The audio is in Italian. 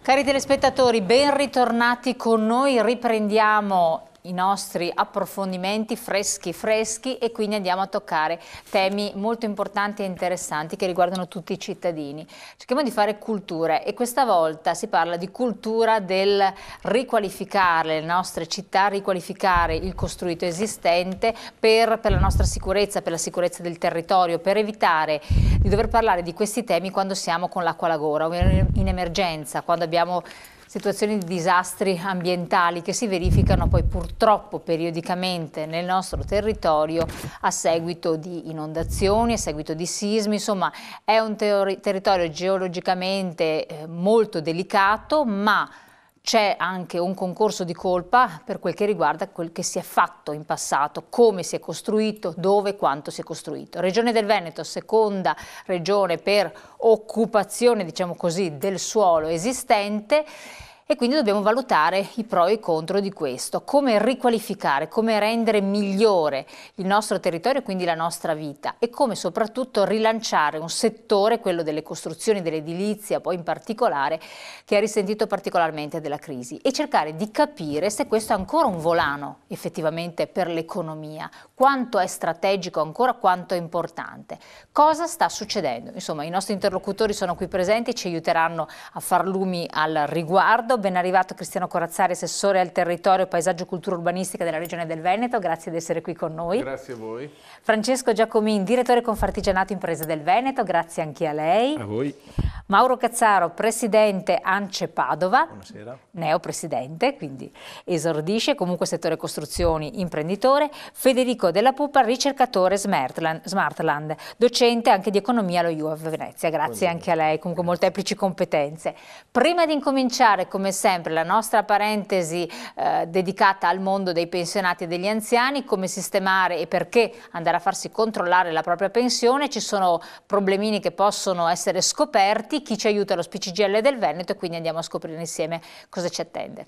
Cari telespettatori, ben ritornati con noi, riprendiamo i nostri approfondimenti freschi e quindi andiamo a toccare temi molto importanti e interessanti che riguardano tutti i cittadini. Cerchiamo di fare cultura e questa volta si parla di cultura del riqualificare le nostre città, riqualificare il costruito esistente per la nostra sicurezza, per la sicurezza del territorio, per evitare di dover parlare di questi temi quando siamo con l'acqua alla gola, in emergenza, quando abbiamo situazioni di disastri ambientali che si verificano poi purtroppo periodicamente nel nostro territorio a seguito di inondazioni, a seguito di sismi. Insomma, è un territorio geologicamente molto delicato, ma c'è anche un concorso di colpa per quel che riguarda quel che si è fatto in passato, come si è costruito, dove e quanto si è costruito. Regione del Veneto, seconda regione per occupazione, diciamo così, del suolo esistente, e quindi dobbiamo valutare i pro e i contro di questo, come riqualificare, come rendere migliore il nostro territorio e quindi la nostra vita e come soprattutto rilanciare un settore, quello delle costruzioni, dell'edilizia poi in particolare, che ha risentito particolarmente della crisi, e cercare di capire se questo è ancora un volano effettivamente per l'economia, quanto è strategico ancora, quanto è importante, cosa sta succedendo. Insomma, i nostri interlocutori sono qui presenti, ci aiuteranno a far lumi al riguardo. Ben arrivato Cristiano Corazzari, assessore al territorio, paesaggio, cultura urbanistica della Regione del Veneto, grazie di essere qui con noi. Grazie a voi. Francesco Giacomin, direttore Confartigianato Imprese del Veneto, grazie anche a lei. A voi. Mauro Cazzaro, presidente ANCE Padova. Buonasera. Neopresidente, quindi esordisce, comunque settore costruzioni, imprenditore. Federico Della Pupa, ricercatore Smartland, docente anche di economia allo UAV Venezia. Grazie anche a lei, comunque molteplici competenze. Prima di incominciare, come sempre, la nostra parentesi dedicata al mondo dei pensionati e degli anziani, come sistemare e perché andare a farsi controllare la propria pensione, ci sono problemini che possono essere scoperti, chi ci aiuta è lo SPCGL del Veneto e quindi andiamo a scoprire insieme cosa ci attende.